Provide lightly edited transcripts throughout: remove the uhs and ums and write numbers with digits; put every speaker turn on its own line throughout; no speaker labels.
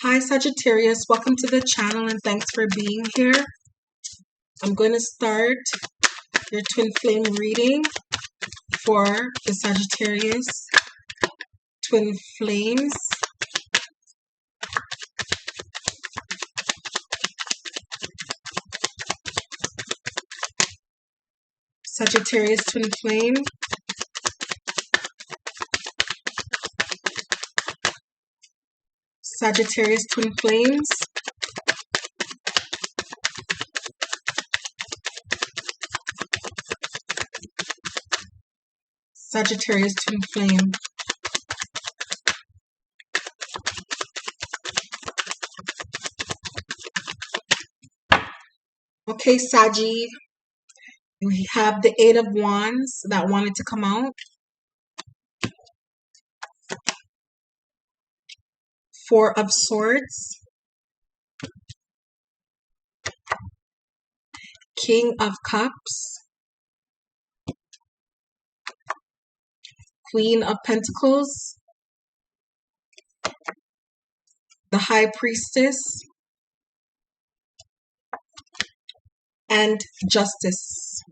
Hi Sagittarius, welcome to the channel and thanks for being here. I'm going to start your twin flame reading for the Sagittarius twin flames. Sagittarius twin flame. Sagittarius twin flames. Sagittarius twin flame. Okay, Saggy, we have the Eight of Wands that wanted to come out. Four of Swords. King of Cups. Queen of Pentacles. The High Priestess. And Justice.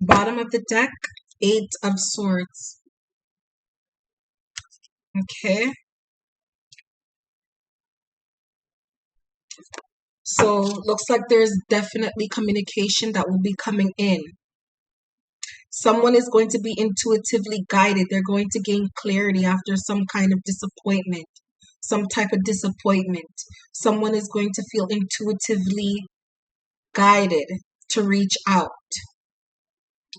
Bottom of the deck, Eight of Swords. Okay. So looks like there's definitely communication that will be coming in. Someone is going to be intuitively guided. They're going to gain clarity after some kind of disappointment, some type of disappointment. Someone is going to feel intuitively guided to reach out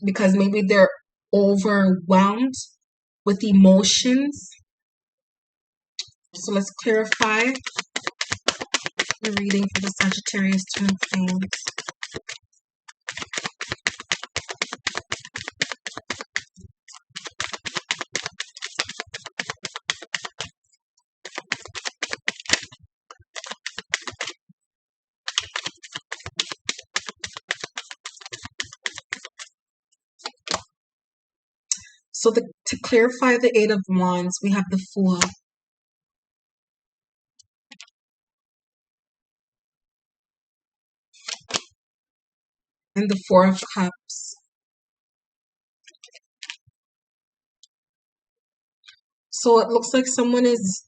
because maybe they're overwhelmed with emotions. So let's clarify the reading for the Sagittarius twin flames. So to clarify the Eight of Wands, we have the Fool. And the Four of Cups. So it looks like someone is,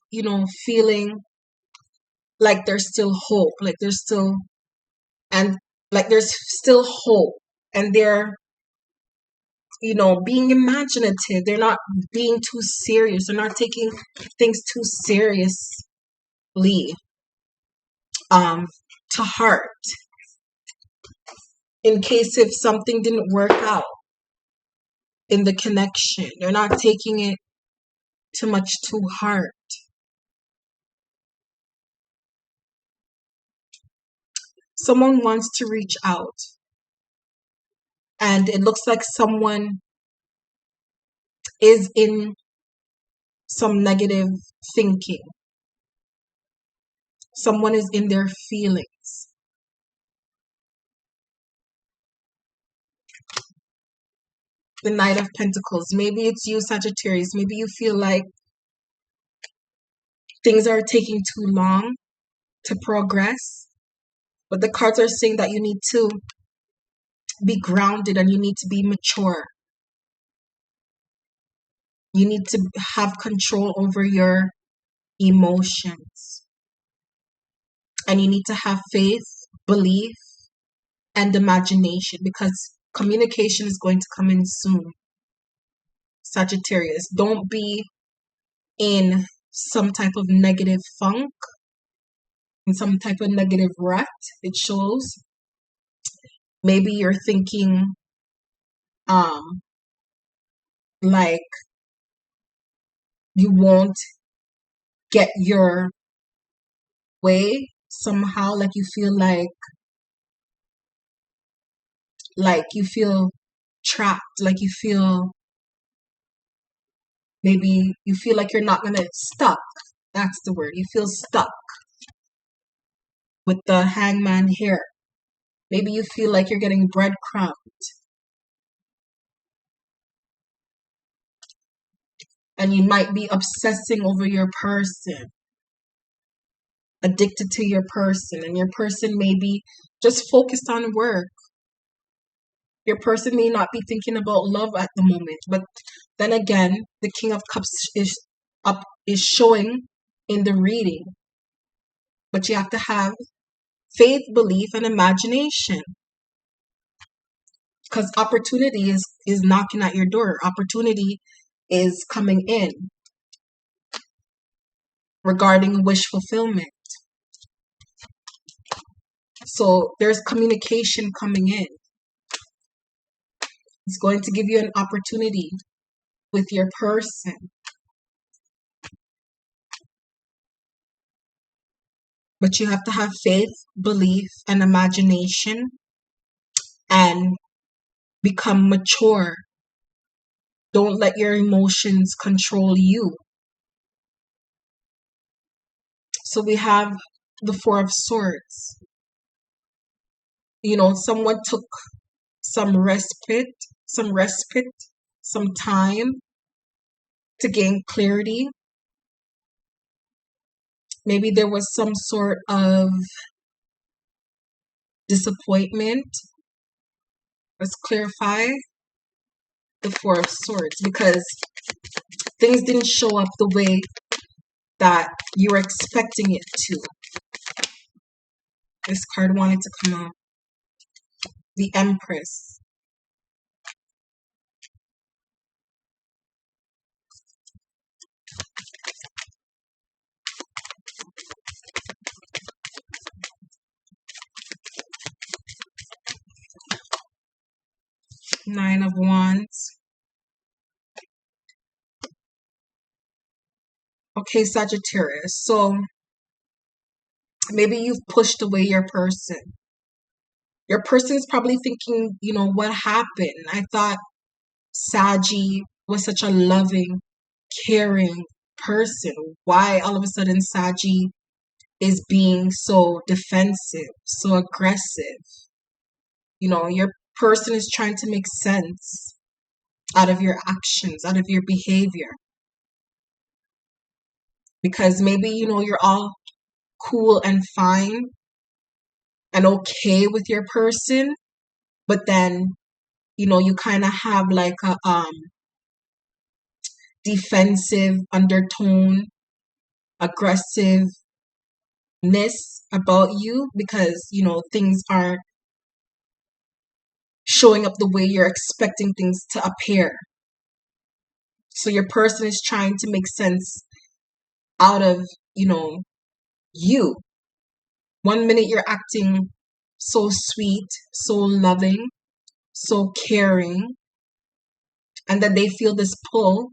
feeling like there's still hope, like there's still hope. And they're, being imaginative. They're not being too serious. They're not taking things too seriously, to heart. In case if something didn't work out in the connection, they're not taking it too much to heart. Someone wants to reach out, and it looks like someone is in some negative thinking. Someone is in their feelings. The Knight of Pentacles. Maybe it's you, Sagittarius. Maybe you feel like things are taking too long to progress. But the cards are saying that you need to be grounded and you need to be mature. You need to have control over your emotions. And you need to have faith, belief, and imagination because communication is going to come in soon. Sagittarius, don't be in some type of negative funk, in some type of negative rut. It shows. Maybe you're thinking, like you won't get your way somehow, like you feel like you feel trapped, like you feel maybe you feel like you're not gonna stuck. That's the word. You feel stuck with the Hangman here. Maybe you feel like you're getting breadcrumbed. And you might be obsessing over your person, addicted to your person, and your person may be just focused on work. Your person may not be thinking about love at the moment, but then again, the King of Cups is showing in the reading. But you have to have faith, belief, and imagination, because opportunity is knocking at your door. Opportunity is coming in regarding wish fulfillment. So there's communication coming in. It's going to give you an opportunity with your person. But you have to have faith, belief, and imagination, and become mature. Don't let your emotions control you. So we have the Four of Swords. Someone took some respite, some time to gain clarity. Maybe there was some sort of disappointment. Let's clarify the Four of Swords, because things didn't show up the way that you were expecting it to. This card wanted to come out. The Empress. Nine of Wands. Okay, Sagittarius. So maybe you've pushed away your person. Your person is probably thinking, what happened? I thought Saggy was such a loving, caring person. Why all of a sudden Saggy is being so defensive, so aggressive? Your person is trying to make sense out of your actions, out of your behavior. Because maybe, you're all cool and fine and okay with your person, but then, you kind of have like a defensive undertone, aggressiveness about you, because, things aren't showing up the way you're expecting things to appear. So your person is trying to make sense out of, you. One minute you're acting so sweet, so loving, so caring, and then they feel this pull.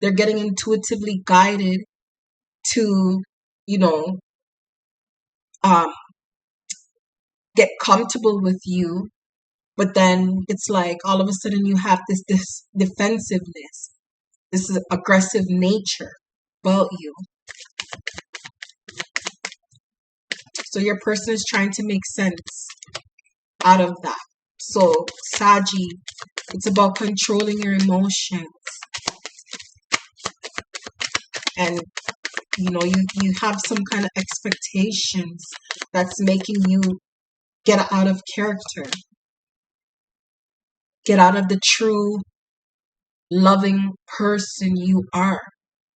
They're getting intuitively guided to, um, get comfortable with you. But then it's like all of a sudden you have this defensiveness, this aggressive nature about you. So your person is trying to make sense out of that. So Saggy, it's about controlling your emotions. And you have some kind of expectations that's making you get out of character. Get out of the true loving person you are.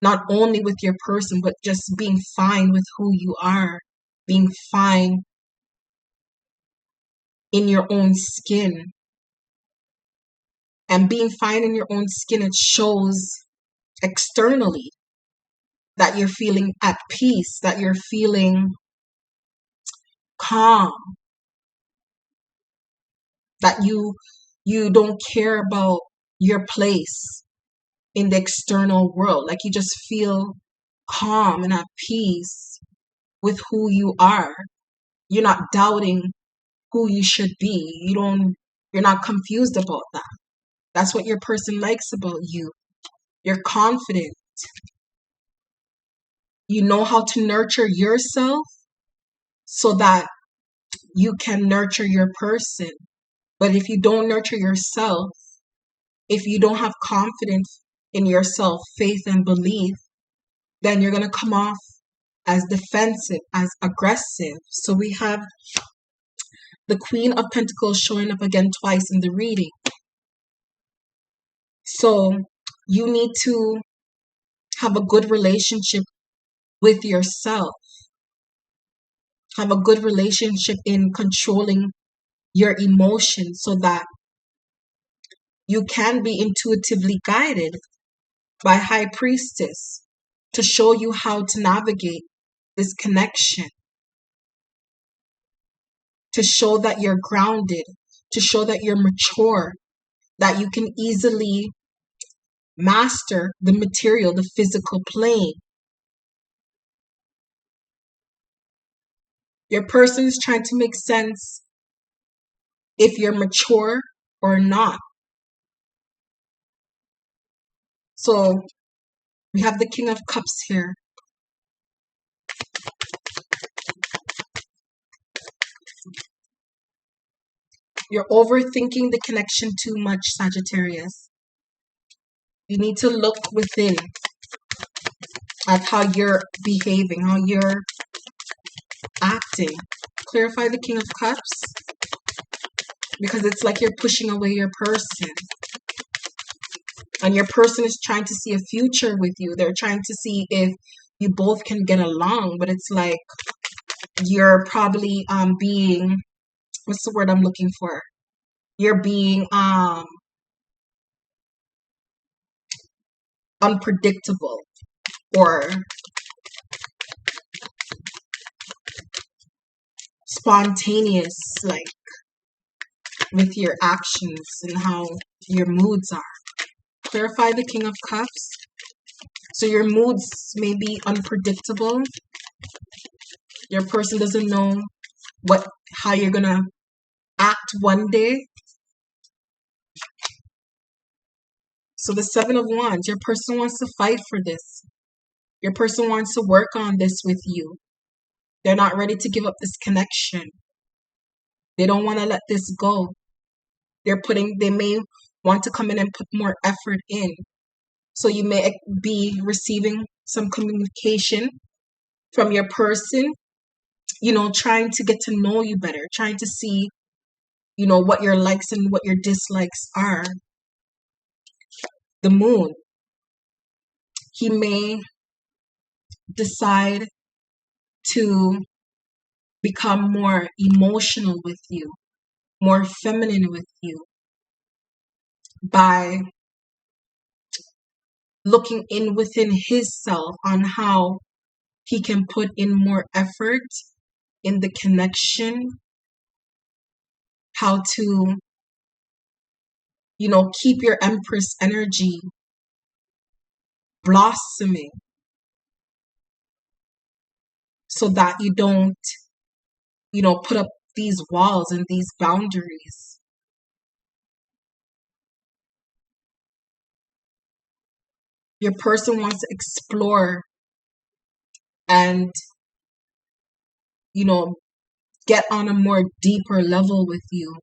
Not only with your person, but just being fine with who you are. Being fine in your own skin. And being fine in your own skin, it shows externally that you're feeling at peace, that you're feeling calm, that you don't care about your place in the external world. Like you just feel calm and at peace with who you are. You're not doubting who you should be. You're not confused about that. That's what your person likes about you. You're confident. You know how to nurture yourself so that you can nurture your person. But if you don't nurture yourself, if you don't have confidence in yourself, faith and belief, then you're going to come off as defensive, as aggressive. So we have the Queen of Pentacles showing up again twice in the reading. So you need to have a good relationship with yourself. Have a good relationship in controlling your emotions so that you can be intuitively guided by High Priestess to show you how to navigate this connection, to show that you're grounded, to show that you're mature, that you can easily master the material, the physical plane. Your person is trying to make sense if you're mature or not. So we have the King of Cups here. You're overthinking the connection too much, Sagittarius. You need to look within at how you're behaving, how you're acting. Clarify the King of Cups, because it's like you're pushing away your person. And your person is trying to see a future with you. They're trying to see if you both can get along. But it's like you're probably being, what's the word I'm looking for? You're being unpredictable or spontaneous, like with your actions and how your moods are. Clarify the King of Cups. So your moods may be unpredictable. Your person doesn't know how you're gonna act one day. So the Seven of Wands, your person wants to fight for this. Your person wants to work on this with you. They're not ready to give up this connection. They don't want to let this go. They may want to come in and put more effort in. So you may be receiving some communication from your person, trying to get to know you better, trying to see, what your likes and what your dislikes are. The Moon. He may decide to become more emotional with you, more feminine with you by looking in within his self on how he can put in more effort in the connection, how to, keep your Empress energy blossoming so that you don't, put up these walls and these boundaries. Your person wants to explore and, get on a more deeper level with you.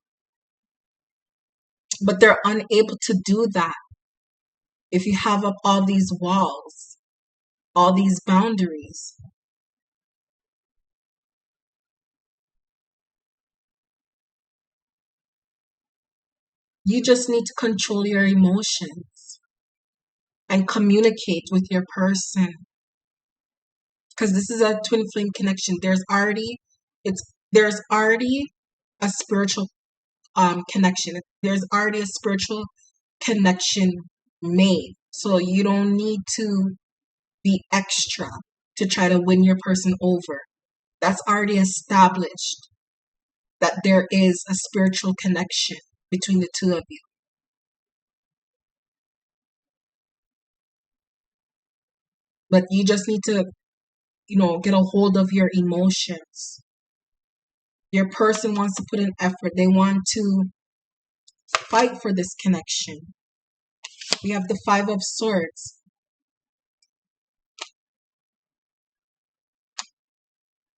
But they're unable to do that if you have up all these walls, all these boundaries. You just need to control your emotions and communicate with your person. Because this is a twin flame connection. There's already a spiritual connection. There's already a spiritual connection made. So you don't need to be extra to try to win your person over. That's already established that there is a spiritual connection between the two of you. But you just need to, get a hold of your emotions. Your person wants to put in effort. They want to fight for this connection. We have the Five of Swords.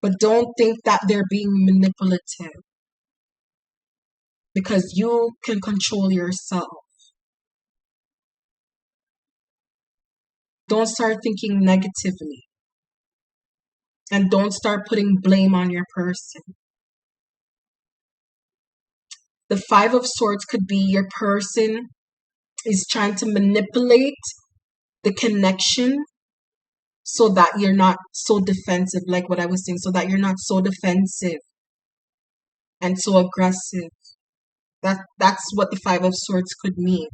But don't think that they're being manipulative, because you can control yourself. Don't start thinking negatively. And don't start putting blame on your person. The Five of Swords could be your person is trying to manipulate the connection so that you're not so defensive, like what I was saying, so that you're not so defensive and so aggressive. That's what the Five of Swords could mean.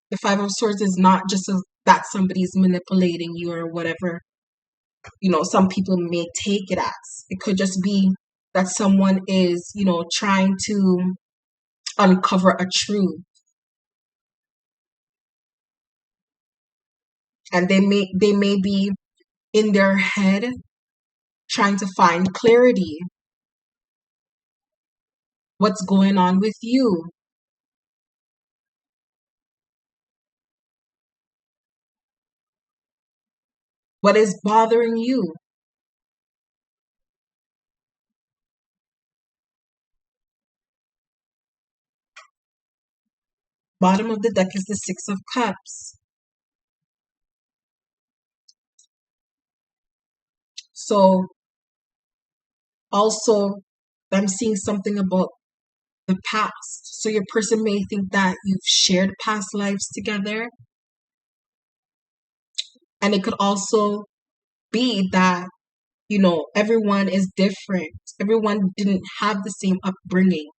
The Five of Swords is not just that somebody's manipulating you or whatever, some people may take it as. It could just be that someone is, trying to uncover a truth. And they may be in their head trying to find clarity. What's going on with you? What is bothering you? Bottom of the deck is the Six of Cups. So also, I'm seeing something about the past. So your person may think that you've shared past lives together. And it could also be that, everyone is different. Everyone didn't have the same upbringing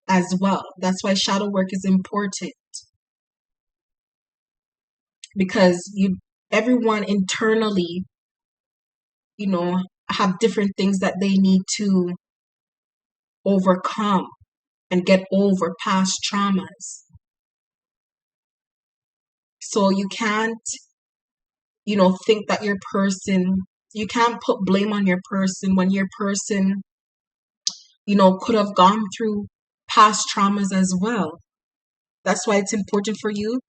as well. That's why shadow work is important. Because everyone internally, have different things that they need to overcome and get over past traumas. So you can't, think that you can't put blame on your person when your person, could have gone through past traumas as well. That's why it's important for you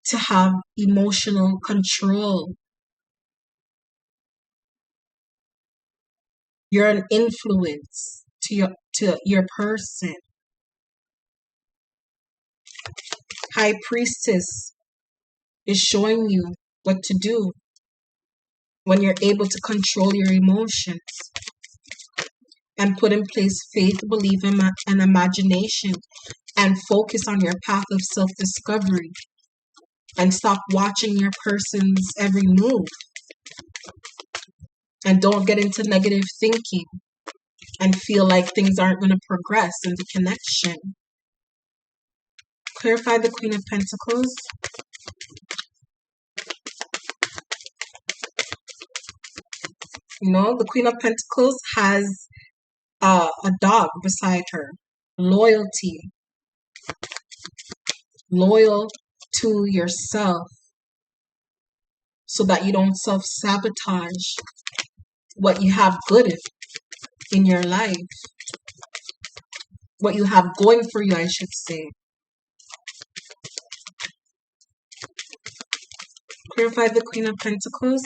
to have emotional control. You're an influence to your person. High Priestess is showing you what to do when you're able to control your emotions and put in place faith, belief, and imagination, and focus on your path of self-discovery and stop watching your person's every move. And don't get into negative thinking and feel like things aren't going to progress in the connection. Clarify the Queen of Pentacles. The Queen of Pentacles has a dog beside her. Loyalty. Loyal to yourself so that you don't self-sabotage what you have good in your life. What you have going for you, I should say. Clarify the Queen of Pentacles.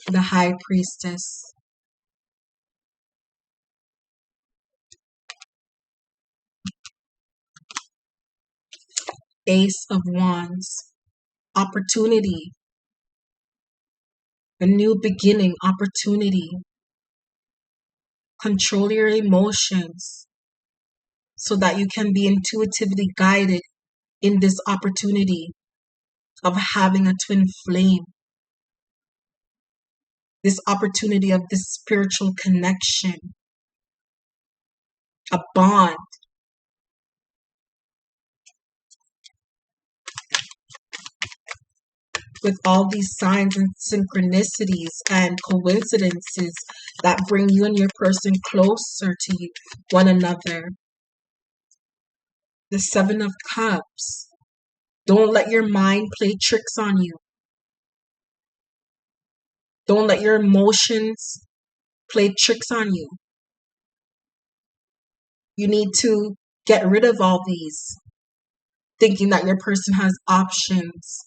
The High Priestess. Ace of Wands. Opportunity. A new beginning, opportunity. Control your emotions so that you can be intuitively guided in this opportunity of having a twin flame. This opportunity of this spiritual connection. A bond. With all these signs and synchronicities and coincidences that bring you and your person closer to one another. The Seven of Cups. Don't let your mind play tricks on you. Don't let your emotions play tricks on you. You need to get rid of all these, thinking that your person has options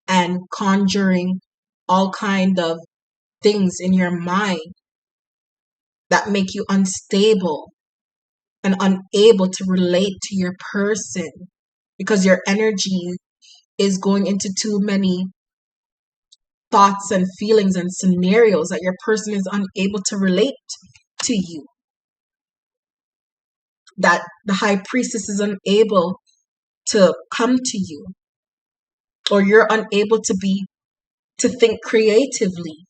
and conjuring all kind of things in your mind that make you unstable and unable to relate to your person because your energy is going into too many thoughts and feelings and scenarios that your person is unable to relate to you. That the high priestess is unable to come to you, or you're unable to think creatively.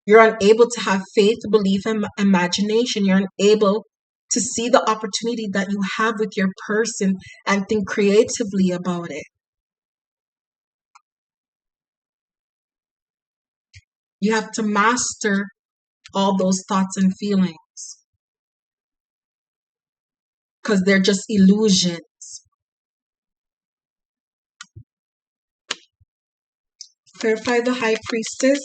You're unable to have faith, belief, and imagination. You're unable to see the opportunity that you have with your person and think creatively about it. You have to master all those thoughts and feelings because they're just illusions. Clarify the high priestess.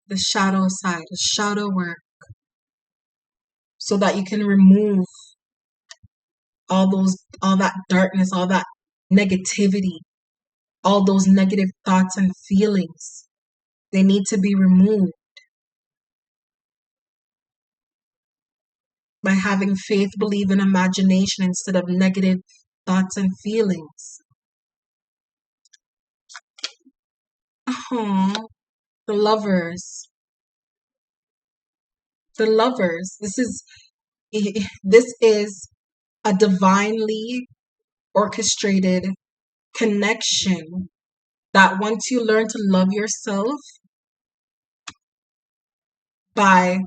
The shadow side, the shadow work, so that you can remove all that darkness, all that negativity, all those negative thoughts and feelings. They need to be removed by having faith, belief, and imagination instead of negative thoughts and feelings. Oh, the lovers. The lovers. This is a divinely orchestrated connection that once you learn to love yourself by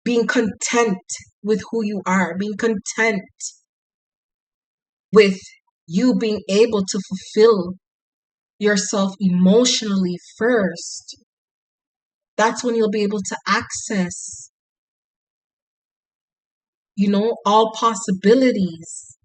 being content with who you are, being content with you being able to fulfill yourself emotionally first, that's when you'll be able to access, all possibilities.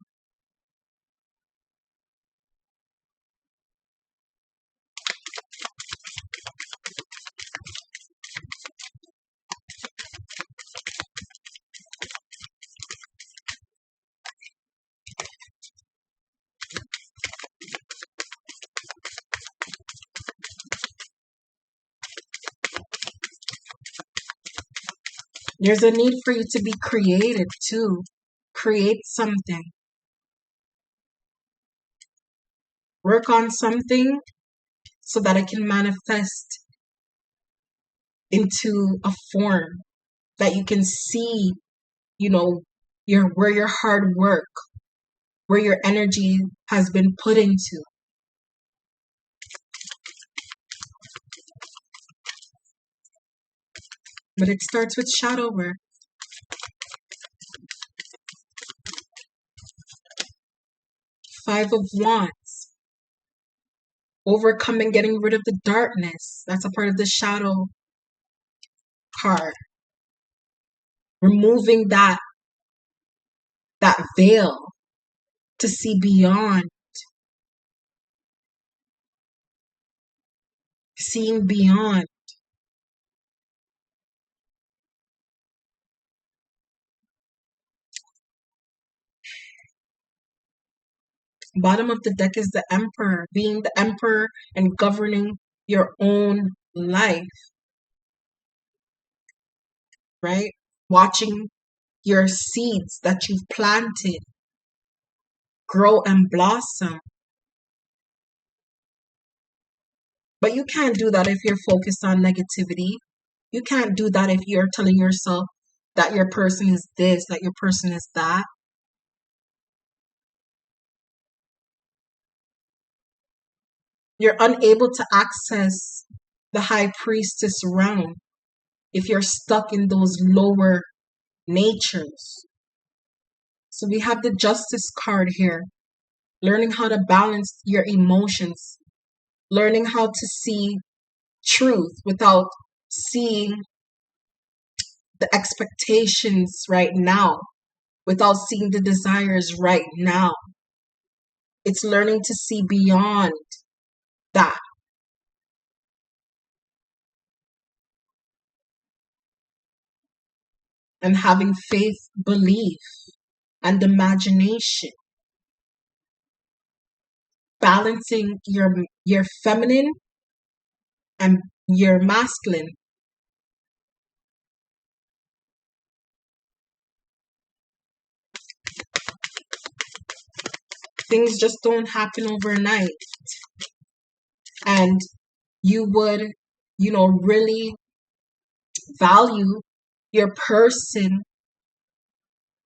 There's a need for you to be creative too. Create something. Work on something so that it can manifest into a form that you can see, where your hard work, where your energy has been put into. But it starts with shadow work. Five of Wands. Overcoming, getting rid of the darkness. That's a part of the shadow card. Removing that veil to see beyond. Seeing beyond. Bottom of the deck is the Emperor, being the Emperor and governing your own life, right? Watching your seeds that you've planted grow and blossom. But you can't do that if you're focused on negativity. You can't do that if you're telling yourself that your person is this, that your person is that. You're unable to access the high priestess realm if you're stuck in those lower natures. So we have the Justice card here. Learning how to balance your emotions. Learning how to see truth without seeing the expectations right now. Without seeing the desires right now. It's learning to see beyond that and having faith, belief, and imagination, balancing your feminine and your masculine. Things just don't happen overnight. And you would, really value your person,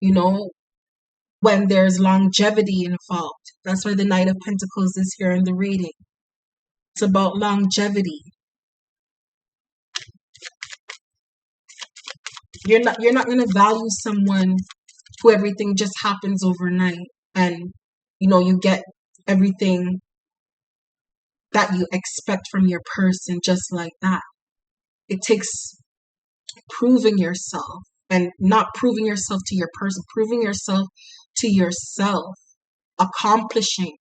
you know, when there's longevity involved. That's why the Knight of Pentacles is here in the reading. It's about longevity. You're not going to value someone who everything just happens overnight and you get everything that you expect from your person just like that. It takes proving yourself, and not proving yourself to your person, proving yourself to yourself, accomplishing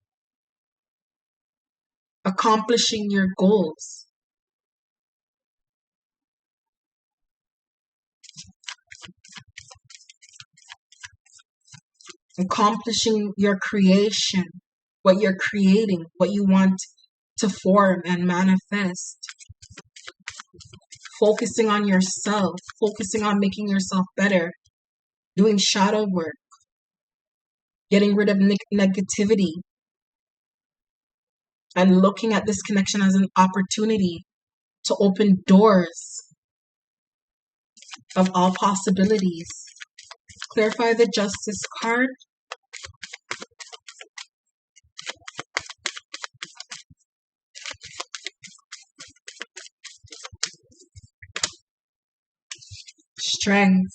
your goals. Accomplishing your creation, what you're creating, what you want to form and manifest. Focusing on yourself, focusing on making yourself better, doing shadow work, getting rid of negativity, and looking at this connection as an opportunity to open doors of all possibilities. Clarify the Justice card. Strength.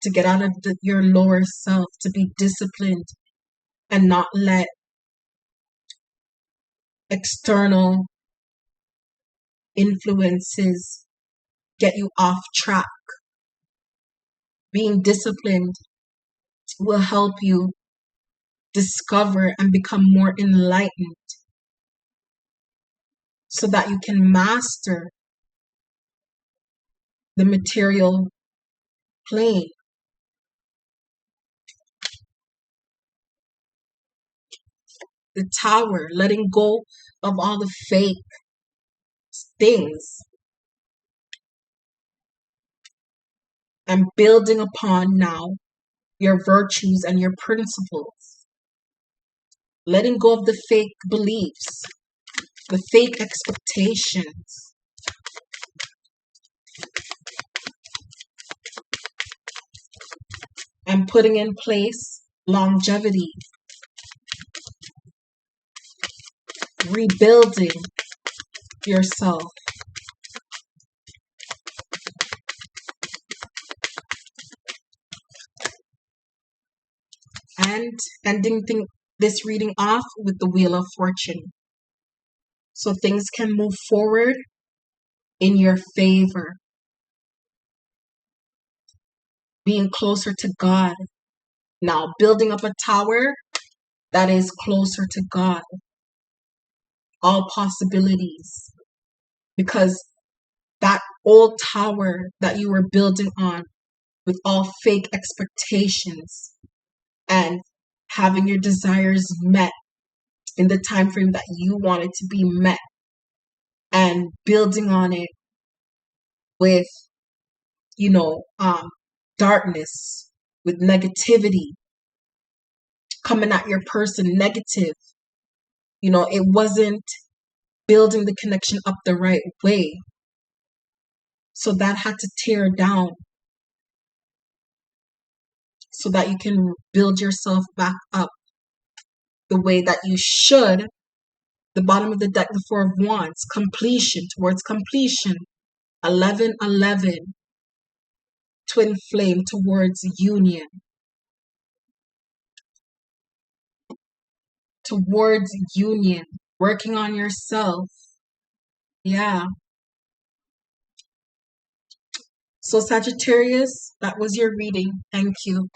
To get out of your lower self, to be disciplined and not let external influences get you off track. Being disciplined will help you discover and become more enlightened so that you can master the material plane. The Tower, letting go of all the fake things and building upon now your virtues and your principles. Letting go of the fake beliefs, the fake expectations. And putting in place longevity. Rebuilding yourself. And ending this reading off with the Wheel of Fortune. So things can move forward in your favor. Being closer to God. Now building up a tower that is closer to God. All possibilities. Because that old tower that you were building on with all fake expectations and having your desires met in the time frame that you wanted to be met, and building on it with darkness, with negativity coming at your person negative, it wasn't building the connection up the right way, so that had to tear down so that you can build yourself back up the way that you should. The bottom of the deck, the Four of Wands, completion, towards completion. 11-11, twin flame, towards union. Towards union, working on yourself. Yeah. So Sagittarius, that was your reading. Thank you.